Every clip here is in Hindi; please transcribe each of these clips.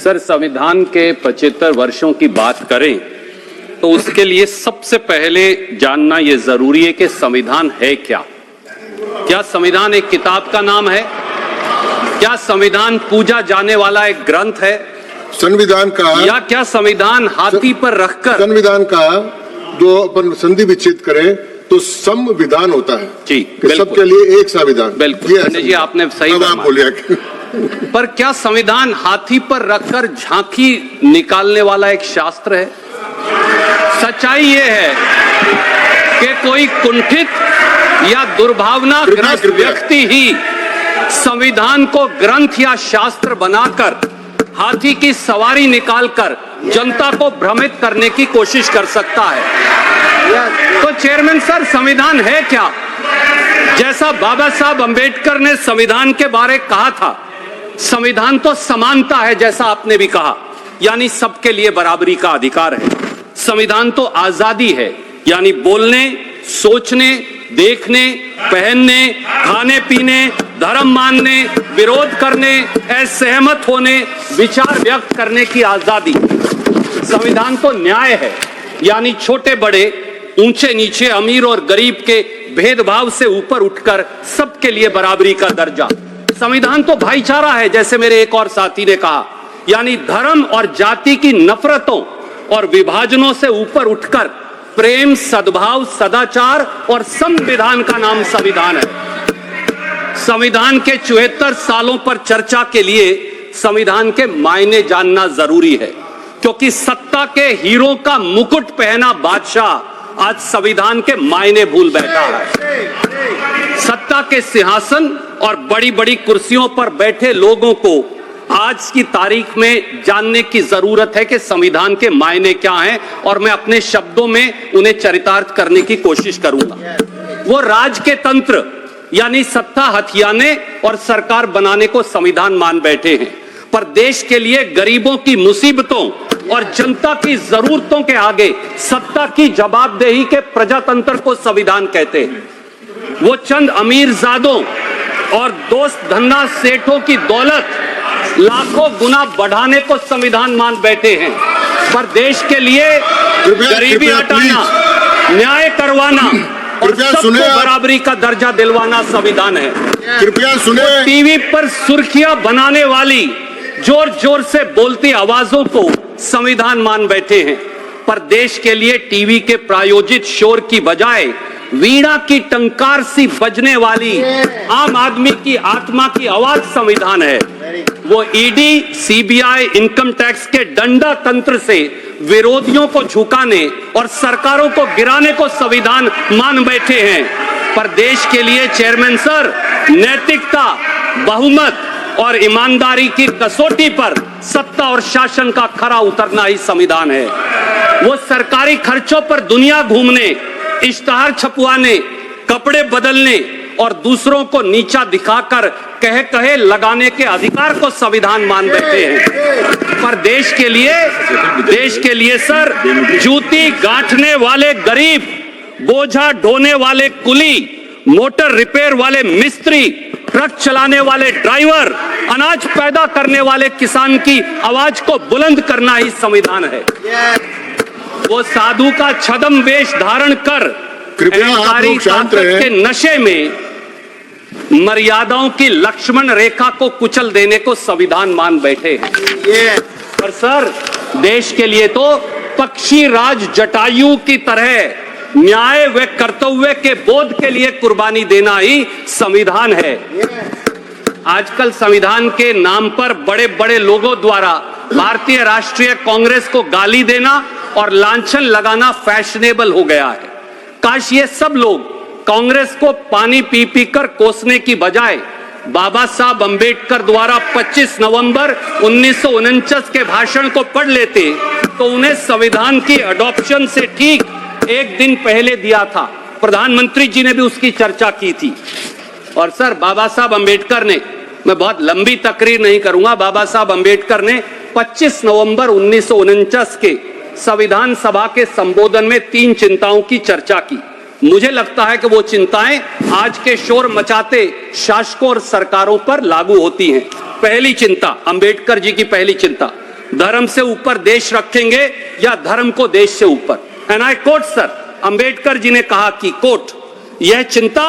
सर, संविधान के 75 वर्षों की बात करें तो उसके लिए सबसे पहले जानना यह जरूरी है कि संविधान है क्या। क्या संविधान एक किताब का नाम है? क्या संविधान पूजा जाने वाला एक ग्रंथ है? संविधान का, या क्या संविधान हाथी पर रखकर, संविधान का जो अपन संधि विच्छेद करें तो संविधान होता है जी, सबके लिए एक संविधान। बिल्कुल जी, आपने सही बात बोलिए। पर क्या संविधान हाथी पर रखकर झांकी निकालने वाला एक शास्त्र है? सच्चाई ये है कि कोई कुंठित या दुर्भावनाग्रस्त व्यक्ति ही संविधान को ग्रंथ या शास्त्र बनाकर हाथी की सवारी निकालकर जनता को भ्रमित करने की कोशिश कर सकता है। तो चेयरमैन सर, संविधान है क्या? जैसा बाबा साहब अंबेडकर ने संविधान के बारे कहा था, संविधान तो समानता है, जैसा आपने भी कहा, यानी सबके लिए बराबरी का अधिकार है। संविधान तो आजादी है, यानी बोलने, सोचने, देखने, पहनने, खाने पीने, धर्म मानने, विरोध करने, असहमत होने, विचार व्यक्त करने की आजादी। संविधान तो न्याय है, यानी छोटे बड़े, ऊंचे नीचे, अमीर और गरीब के भेदभाव से ऊपर उठकर सबके लिए बराबरी का दर्जा। संविधान तो भाईचारा है, जैसे मेरे एक और साथी ने कहा, यानी धर्म और जाति की नफरतों और विभाजनों से ऊपर उठकर प्रेम, सद्भाव, सदाचार और संविधान का नाम संविधान है। संविधान के 74 सालों पर चर्चा के लिए संविधान के मायने जानना जरूरी है, क्योंकि सत्ता के हीरो का मुकुट पहना बादशाह आज संविधान के मायने भूल बैठा है। सत्ता के सिंहासन और बड़ी बड़ी कुर्सियों पर बैठे लोगों को आज की तारीख में जानने की जरूरत है कि संविधान के मायने क्या हैं, और मैं अपने शब्दों में उन्हें चरितार्थ करने की कोशिश करूंगा। वो राज के तंत्र, यानी सत्ता हथियाने और सरकार बनाने को संविधान मान बैठे हैं, पर देश के लिए गरीबों की मुसीबतों और जनता की जरूरतों के आगे सत्ता की जवाबदेही के प्रजातंत्र को संविधान कहते हैं। वो चंद अमीरजादों और दोस्त धन्ना सेठों की दौलत लाखों गुना बढ़ाने को संविधान मान बैठे हैं, पर देश के लिए गरीबी हटाना, न्याय करवाना और सबको बराबरी का दर्जा दिलवाना संविधान है। कृपया सुने। टीवी पर सुर्खियां बनाने वाली, जोर जोर से बोलती आवाजों को संविधान मान बैठे हैं, पर देश के लिए टीवी के प्रायोजित शोर की बजाय वीणा की टंकार सी बजने वाली आम आदमी की आत्मा की आवाज संविधान है। वो ईडी, सीबीआई, इनकम टैक्स के डंडा तंत्र से विरोधियों को झुकाने और सरकारों को गिराने को संविधान मान बैठे हैं, पर देश के लिए चेयरमैन सर, नैतिकता, बहुमत और ईमानदारी की कसौटी पर सत्ता और शासन का खरा उतरना ही संविधान है। वो सरकारी खर्चों पर दुनिया घूमने, इश्तहार छपवाने, कपड़े बदलने और दूसरों को नीचा दिखाकर कहे लगाने के अधिकार को संविधान मान बैठे हैं, पर देश के लिए सर, जूती गांठने वाले गरीब, बोझा ढोने वाले कुली, मोटर रिपेयर वाले मिस्त्री, ट्रक चलाने वाले ड्राइवर, अनाज पैदा करने वाले किसान की आवाज को बुलंद करना ही संविधान है। वो साधु का छद्म वेश धारण कर अहंकारी ताकत के नशे में मर्यादाओं की लक्ष्मण रेखा को कुचल देने को संविधान मान बैठे हैं। पर सर, देश के लिए तो पक्षी राज जटायु की तरह न्याय व कर्तव्य के बोध के लिए कुर्बानी देना ही संविधान है। आजकल संविधान के नाम पर बड़े बड़े लोगों द्वारा भारतीय राष्ट्रीय कांग्रेस को गाली देना और लांछन लगाना फैशनेबल हो गया है। काश ये सब लोग कांग्रेस को पानी पी पी कर कोसने की बजाय बाबा साहब अंबेडकर द्वारा 25 नवंबर 1949 के भाषण को पढ़ लेते तो उन्हें संविधान की अडॉप्शन से ठीक एक दिन पहले दिया था। प्रधानमंत्री जी ने भी उसकी चर्चा की थी। और सर, बाबा साहब अंबेडकर ने, मैं बहुत लंबी तकरीर नहीं करूंगा, बाबा साहब अंबेडकर ने 25 नवंबर 1949 के संविधान सभा के संबोधन में 3 चिंताओं की चर्चा की। मुझे लगता है कि वो चिंताएं आज के शोर मचाते शासकों और सरकारों पर लागू होती हैं। पहली चिंता, अंबेडकर जी की पहली चिंता, धर्म से ऊपर देश रखेंगे या धर्म को देश से ऊपर। And I quote sir, Ambedkar ji ने कहा कि कोट, यह चिंता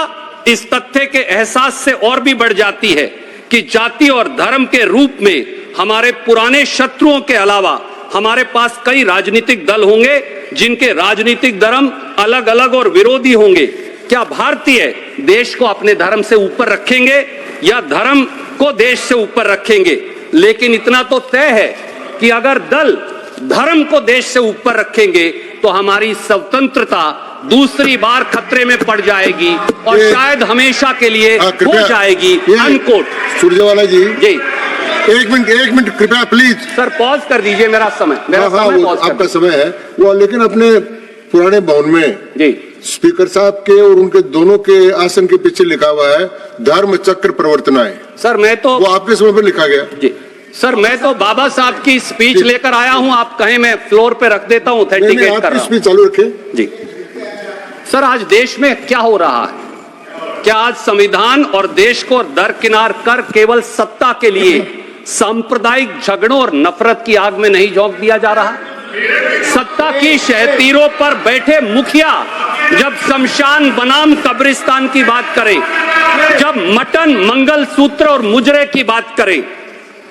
इस तथ्य के एहसास से और भी बढ़ जाती है कि जाति और धर्म के रूप में हमारे पुराने शत्रुओं के अलावा हमारे पास कई राजनीतिक दल होंगे जिनके राजनीतिक धर्म अलग अलग और विरोधी होंगे। क्या भारतीय देश को अपने धर्म से ऊपर रखेंगे या धर्म को देश से ऊपर रखेंगे? लेकिन इतना तो तय है कि अगर दल धर्म को देश से ऊपर रखेंगे तो हमारी स्वतंत्रता दूसरी बार खतरे में पड़ जाएगी और शायद हमेशा के लिए हो जाएगी। अनकोट। सुरजेवाला जी जी, एक मिनट कृपया प्लीज। सर पॉज कर दीजिए, मेरा समय आपका समय है वो, लेकिन अपने पुराने भवन में जी स्पीकर साहब के और उनके दोनों के आसन के पीछे लिखा हुआ है धर्म चक्र प्रवर्तनाएं। सर मैं तो, वो आपके समय पर लिखा गया जी सर, मैं तो बाबा साहब की स्पीच लेकर आया हूं, आप कहें मैं फ्लोर पे रख देता हूं, ऑथेंटिकेट कर रहा हूं। स्पीच चालू रखें जी। सर आज देश में क्या हो रहा है? क्या आज संविधान और देश को दरकिनार कर केवल सत्ता के लिए सांप्रदायिक झगड़ों और नफरत की आग में नहीं झोंक दिया जा रहा? सत्ता की शहतीरों पर बैठे मुखिया जब शमशान बनाम कब्रिस्तान की बात करें, जब मटन मंगलसूत्र और मुजरे की बात करें,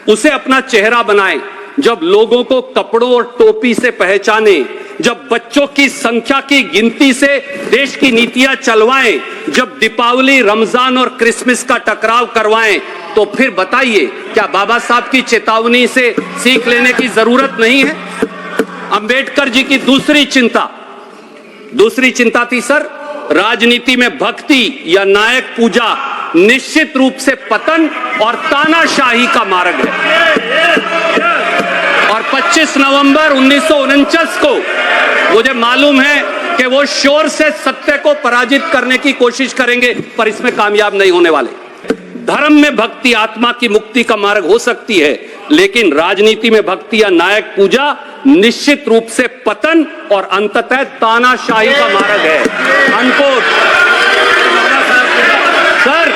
उसे अपना चेहरा बनाएं, जब लोगों को कपड़ों और टोपी से पहचाने, जब बच्चों की संख्या की गिनती से देश की नीतियां चलवाएं, जब दीपावली, रमजान और क्रिसमस का टकराव करवाएं, तो फिर बताइए क्या बाबा साहब की चेतावनी से सीख लेने की जरूरत नहीं है? अंबेडकर जी की दूसरी चिंता थी सर, राजनीति में भक्ति या नायक पूजा निश्चित रूप से पतन और तानाशाही का मार्ग है। और 25 नवंबर 1949 को मुझे मालूम है कि वो शोर से सत्य को पराजित करने की कोशिश करेंगे, पर इसमें कामयाब नहीं होने वाले। धर्म में भक्ति आत्मा की मुक्ति का मार्ग हो सकती है, लेकिन राजनीति में भक्ति या नायक पूजा निश्चित रूप से पतन और अंततः तानाशाही का मार्ग है। अनकोट। सर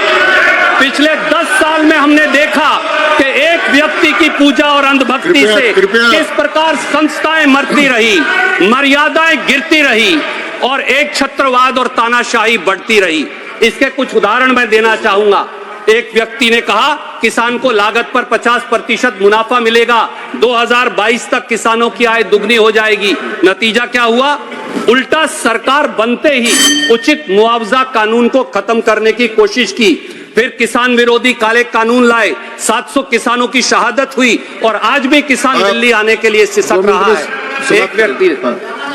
पिछले 10 साल में हमने देखा कि एक व्यक्ति की पूजा और अंधभक्ति से किस प्रकार संस्थाएं मरती रही, मर्यादाएं गिरती रही और एक छत्रवाद और तानाशाही बढ़ती रही। इसके कुछ उदाहरण मैं देना चाहूंगा। एक व्यक्ति ने कहा किसान को लागत पर 50% मुनाफा मिलेगा, 2022 तक किसानों की आय दुगनी हो जाएगी। नतीजा क्या हुआ? उल्टा सरकार बनते ही उचित मुआवजा कानून को खत्म करने की कोशिश की, फिर किसान विरोधी काले कानून लाए, 700 किसानों की शहादत हुई और आज भी किसान दिल्ली आने के लिए सिसक रहा है। एक व्यक्ति,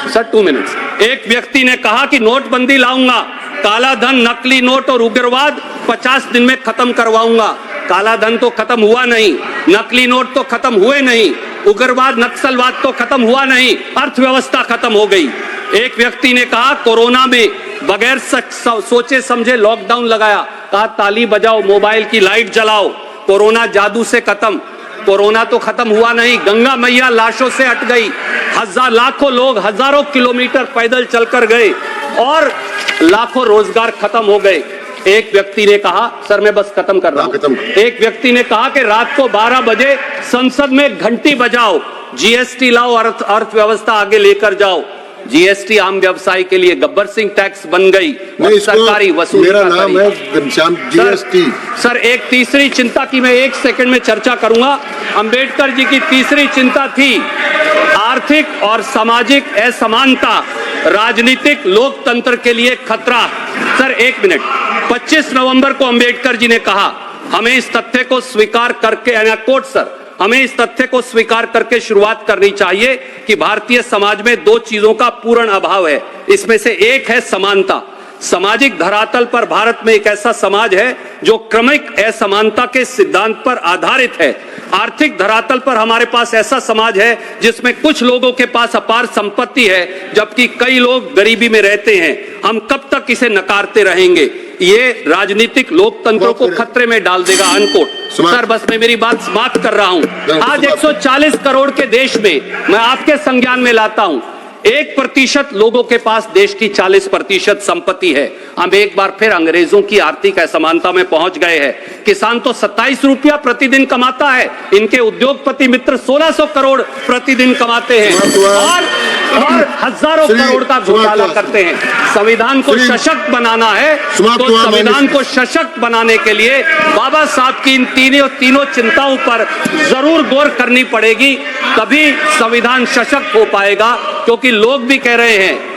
सर 2 मिनट्स, एक व्यक्ति ने कहा कि नोटबंदी लाऊंगा, काला धन, नकली नोट और उग्रवाद 50 दिन में खत्म करवाऊंगा। काला धन तो खत्म हुआ नहीं, नकली नोट तो खत्म हुए नहीं, उग्रवाद नक्सलवाद तो खत्म हुआ नहीं, अर्थव्यवस्था खत्म हो गई। एक व्यक्ति ने कहा कोरोना में बगैर सोचे समझे लॉकडाउन लगाया, कहा ताली बजाओ, मोबाइल की लाइट जलाओ, कोरोना जादू से खत्म। कोरोना तो खत्म हुआ नहीं, गंगा मैया लाशों से हट गई, लाखों लोग हजारों किलोमीटर पैदल चलकर गए और लाखों रोजगार खत्म हो गए। एक व्यक्ति ने कहा, सर मैं बस खत्म कर रहा हूं, एक व्यक्ति ने कहा कि रात को 12 बजे संसद में घंटी बजाओ, जीएसटी लाओ, अर्थव्यवस्था आगे लेकर जाओ। जीएसटी आम व्यवसाय के लिए गब्बर सिंह टैक्स बन गई, सरकारी वसूली। मेरा नाम है घनश्याम जीएसटी। सर एक तीसरी चिंता की मैं 1 सेकंड में चर्चा करूंगा। अंबेडकर जी की तीसरी चिंता थी आर्थिक और सामाजिक असमानता राजनीतिक लोकतंत्र के लिए खतरा। सर 1 मिनट, 25 नवंबर को अंबेडकर जी ने कहा हमें इस तथ्य को स्वीकार करके, कोट सर, हमें इस तथ्य को स्वीकार करके शुरुआत करनी चाहिए कि भारतीय समाज में 2 चीजों का पूर्ण अभाव है। इसमें से एक है समानता। सामाजिक धरातल पर भारत में एक ऐसा समाज है जो क्रमिक असमानता के सिद्धांत पर आधारित है। आर्थिक धरातल पर हमारे पास ऐसा समाज है जिसमें कुछ लोगों के पास अपार संपत्ति है जबकि कई लोग गरीबी में रहते हैं। हम कब तक इसे नकारते रहेंगे? ये राजनीतिक लोकतंत्र को खतरे में डाल देगा। अनकोट। सर बस मैं मेरी बात समाप्त कर रहा हूं। आज 140 करोड़ के देश में मैं आपके संज्ञान में लाता हूं, 1% लोगों के पास देश की 40% संपत्ति है। हम एक बार फिर अंग्रेजों की आर्थिक असमानता में पहुंच गए हैं। किसान तो 27 रुपया प्रतिदिन कमाता है, इनके उद्योगपति मित्र 1600 करोड़ प्रतिदिन कमाते हैं और हजारों करोड़ का घोटाला करते हैं। संविधान को सशक्त बनाना है तो संविधान को सशक्त बनाने के लिए बाबा साहब की इन तीनों चिंताओं पर जरूर गौर करनी पड़ेगी, तभी संविधान सशक्त हो पाएगा। क्योंकि लोग भी कह रहे हैं